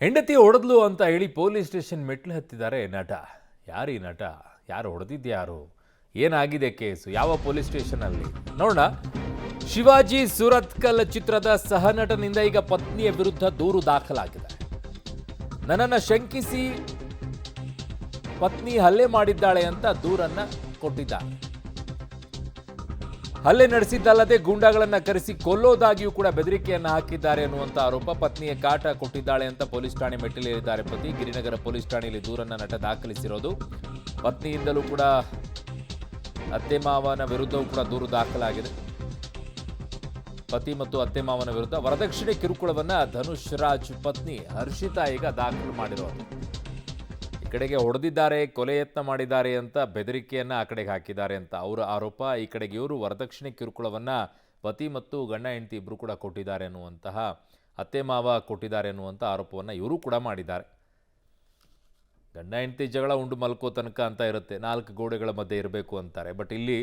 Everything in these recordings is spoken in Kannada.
ಹೆಂಡತಿ ಹೊಡೆದ್ಲು ಅಂತ ಹೇಳಿ ಪೊಲೀಸ್ ಸ್ಟೇಷನ್ ಮೆಟ್ಲು ಹತ್ತಿದ್ದಾರೆ ನಟ. ಯಾರೀ ನಟ? ಯಾರು ಹೊಡೆದಿದ್ಯಾರು? ಏನಾಗಿದೆ ಕೇಸು? ಯಾವ ಪೊಲೀಸ್ ಸ್ಟೇಷನ್ ಅಲ್ಲಿ? ನೋಡೋಣ. ಶಿವಾಜಿ ಸುರತ್ಕಲ್ ಚಿತ್ರದ ಸಹನಟನಿಂದ ಈಗ ಪತ್ನಿಯ ವಿರುದ್ಧ ದೂರು ದಾಖಲಾಗಿದೆ. ನನ್ನನ್ನು ಶಂಕಿಸಿ ಪತ್ನಿ ಹಲ್ಲೆ ಮಾಡಿದ್ದಾಳೆ ಅಂತ ದೂರನ್ನ ಕೊಟ್ಟಿದ್ದಾರೆ. ಹಲ್ಲೆ ನಡೆಸಿದ್ದಲ್ಲದೆ ಗೂಂಡಾಗಳನ್ನ ಕರೆಸಿ ಕೊಲ್ಲೋದಾಗಿಯೂ ಕೂಡ ಬೆದರಿಕೆಯನ್ನು ಹಾಕಿದ್ದಾರೆ ಅನ್ನುವಂಥ ಆರೋಪ. ಪತ್ನಿಯ ಕಾಟ ಕೊಟ್ಟಿದ್ದಾಳೆ ಅಂತ ಪೊಲೀಸ್ ಠಾಣೆ ಮೆಟ್ಟಿಲೇರಿದ್ದಾರೆ ಪತಿ. ಗಿರಿನಗರ ಪೊಲೀಸ್ ಠಾಣೆಯಲ್ಲಿ ದೂರನ್ನ ನಟ ದಾಖಲಿಸಿರೋದು. ಪತ್ನಿಯಿಂದಲೂ ಕೂಡ ಅತ್ತೆ ಮಾವನ ವಿರುದ್ಧವೂ ಕೂಡ ದೂರು ದಾಖಲಾಗಿದೆ. ಪತಿ ಮತ್ತು ಅತ್ತೆ ಮಾವನ ವಿರುದ್ಧ ವರದಕ್ಷಿಣೆ ಕಿರುಕುಳವನ್ನ ಧನುಷ್ ರಾಜ್ ಪತ್ನಿ ಹರ್ಷಿತಾ ಈಗ ದಾಖಲು ಮಾಡಿರೋದು. ಈ ಕಡೆಗೆ ಹೊಡೆದಿದ್ದಾರೆ, ಕೊಲೆ ಯತ್ನ ಮಾಡಿದ್ದಾರೆ ಅಂತ ಬೆದರಿಕೆಯನ್ನ ಆ ಕಡೆಗೆ ಹಾಕಿದ್ದಾರೆ ಅಂತ ಅವರ ಆರೋಪ. ಈ ಕಡೆಗೆ ಇವರು ವರದಕ್ಷಿಣೆ ಕಿರುಕುಳವನ್ನ ಪತಿ ಮತ್ತು ಗಂಡ ಹೆಂಡತಿ ಇಬ್ಬರು ಕೂಡ ಕೊಟ್ಟಿದ್ದಾರೆ ಅನ್ನುವಂತಹ, ಅತ್ತೆ ಮಾವ ಕೊಟ್ಟಿದ್ದಾರೆ ಅನ್ನುವಂಥ ಆರೋಪವನ್ನು ಇವರು ಕೂಡ ಮಾಡಿದ್ದಾರೆ. ಗಂಡ ಹೆಂಡತಿ ಜಗಳ ಉಂಡು ಮಲ್ಕೋ ತನಕ ಅಂತ ಇರುತ್ತೆ, 4 ಗೋಡೆಗಳ ಮಧ್ಯೆ ಇರಬೇಕು ಅಂತಾರೆ. ಬಟ್ ಇಲ್ಲಿ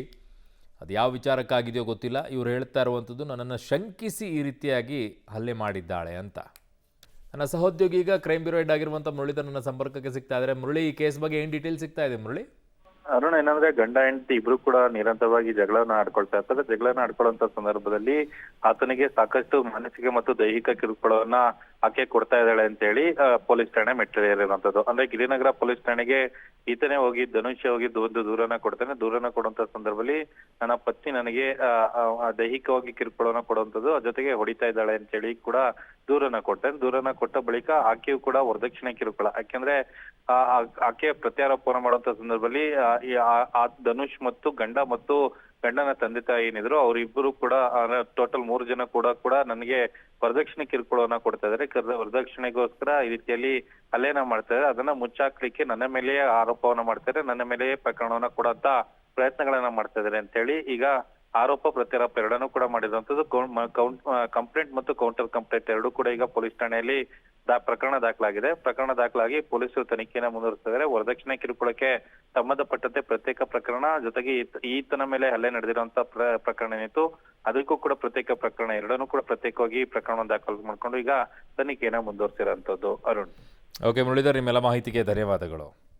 ಅದು ಯಾವ ವಿಚಾರಕ್ಕಾಗಿದೆಯೋ ಗೊತ್ತಿಲ್ಲ. ಇವ್ರು ಹೇಳ್ತಾ ಇರುವಂಥದ್ದು ನನ್ನನ್ನು ಶಂಕಿಸಿ ಈ ರೀತಿಯಾಗಿ ಹಲ್ಲೆ ಮಾಡಿದ್ದಾಳೆ ಅಂತ. ನನ್ನ ಸಹೋದ್ಯೋಗಿ ಈಗ ಕ್ರೈಮ್ ಬ್ಯೂರೋ ಹೆಡ್ ಆಗಿರುವಂಥ ಮುರಳೀಧರ್ ನನ್ನ ಸಂಪರ್ಕಕ್ಕೆ ಸಿಗ್ತಾ ಇದ್ದಾರೆ. ಮುರಳಿ, ಈ ಕೇಸ್ ಬಗ್ಗೆ ಏನು ಡೀಟೇಲ್ ಸಿಗ್ತಾ ಇದೆ ಮುರಳಿ? ಅರುಣ್, ಏನಂದ್ರೆ ಗಂಡ ಹೆಂಡತಿ ಇಬ್ರು ಕೂಡ ನಿರಂತರವಾಗಿ ಜಗಳನ ಆಡ್ಕೊಳ್ತಾ ಇರ್ತಾರೆ. ಜಗಳನ ಆಡ್ಕೊಳ್ಳುವಂತ ಸಂದರ್ಭದಲ್ಲಿ ಆತನಿಗೆ ಸಾಕಷ್ಟು ಮಾನಸಿಕ ಮತ್ತು ದೈಹಿಕ ಕಿರುಕುಳವನ್ನ ಆಕೆ ಕೊಡ್ತಾ ಇದ್ದಾಳೆ ಅಂತ ಹೇಳಿ ಪೊಲೀಸ್ ಠಾಣೆ ಮೆಟ್ಟಿಲೇರಿರುವಂತದ್ದು. ಅಂದ್ರೆ ಗಿರಿನಗರ ಪೊಲೀಸ್ ಠಾಣೆಗೆ ಈತನೇ ಹೋಗಿ ಧನುಷ್ ಹೋಗಿ ಒಂದು ದೂರನ ಕೊಡ್ತಾನೆ. ದೂರನ ಕೊಡುವಂತ ಸಂದರ್ಭದಲ್ಲಿ ನನ್ನ ಪತ್ನಿ ನನಗೆ ದೈಹಿಕವಾಗಿ ಕಿರುಕುಳವನ್ನ ಕೊಡುವಂತದ್ದು, ಜೊತೆಗೆ ಹೊಡಿತಾ ಇದ್ದಾಳೆ ಅಂತ ಹೇಳಿ ಕೂಡ ದೂರನ ಕೊಡ್ತಾನೆ. ದೂರನ ಕೊಟ್ಟ ಬಳಿಕ ಆಕೆಯು ಕೂಡ ವರದಕ್ಷಿಣೆ ಕಿರುಕುಳ, ಯಾಕೆಂದ್ರೆ ಆಕೆ ಪ್ರತ್ಯಾರೋಪನ ಮಾಡುವಂತ ಸಂದರ್ಭದಲ್ಲಿ ಧನುಷ್ ಮತ್ತು ಗಂಡನ ತಂದೆ ತಾಯಿ ಏನಿದ್ರು ಅವರಿಬ್ಬರು ಕೂಡ ಟೋಟಲ್ 3 ಜನ ಕೂಡ ನನಗೆ ವರದಕ್ಷಿಣೆ ಕಿರುಕುಳವನ್ನ ಕೊಡ್ತಾ ಇದಾರೆ. ವರದಕ್ಷಿಣೆಗೋಸ್ಕರ ಈ ರೀತಿಯಲ್ಲಿ ಹಲ್ಲೆನ ಮಾಡ್ತಾ ಇದ್ದಾರೆ. ಅದನ್ನ ಮುಚ್ಚಾಕ್ಲಿಕ್ಕೆ ನನ್ನ ಮೇಲೆಯೇ ಆರೋಪವನ್ನ ಮಾಡ್ತಾರೆ, ನನ್ನ ಮೇಲೆಯೇ ಪ್ರಕರಣವನ್ನ ಕೊಡುವಂತ ಪ್ರಯತ್ನಗಳನ್ನ ಮಾಡ್ತಾ ಇದಾರೆ ಅಂತ ಹೇಳಿ ಈಗ ಆರೋಪ ಪ್ರತ್ಯಾರೋಪ ಎರಡನ್ನೂ ಕೂಡ ಮಾಡಿರುವಂತದ್ದು. ಕಂಪ್ಲೇಂಟ್ ಮತ್ತು ಕೌಂಟರ್ ಕಂಪ್ಲೇಂಟ್ ಎರಡೂ ಕೂಡ ಈಗ ಪೊಲೀಸ್ ಠಾಣೆಯಲ್ಲಿ ಪ್ರಕರಣ ದಾಖಲಾಗಿದೆ. ಪ್ರಕರಣ ದಾಖಲಾಗಿ ಪೊಲೀಸರು ತನಿಖೆಯನ್ನು ಮುಂದುವರಿಸ್ತಿದ್ದಾರೆ. ವರದಕ್ಷಿಣೆ ಕಿರುಕುಳಕ್ಕೆ ಸಂಬಂಧಪಟ್ಟಂತೆ ಪ್ರತ್ಯೇಕ ಪ್ರಕರಣ, ಜೊತೆಗೆ ಈತನ ಮೇಲೆ ಹಲ್ಲೆ ನಡೆದಿರುವಂತಹ ಪ್ರಕರಣ ಏನಿತ್ತು ಅದಕ್ಕೂ ಕೂಡ ಪ್ರತ್ಯೇಕ ಪ್ರಕರಣ, ಎರಡನ್ನೂ ಕೂಡ ಪ್ರತ್ಯೇಕವಾಗಿ ಪ್ರಕರಣವನ್ನು ದಾಖಲು ಮಾಡಿಕೊಂಡು ಈಗ ತನಿಖೆಯನ್ನು ಮುಂದುವರಿಸಿರುವಂತದ್ದು. ಅರುಣ್. ಓಕೆ ಮುರಳೀಧರ್, ನಿಮ್ಮೆಲ್ಲ ಮಾಹಿತಿಗೆ ಧನ್ಯವಾದಗಳು.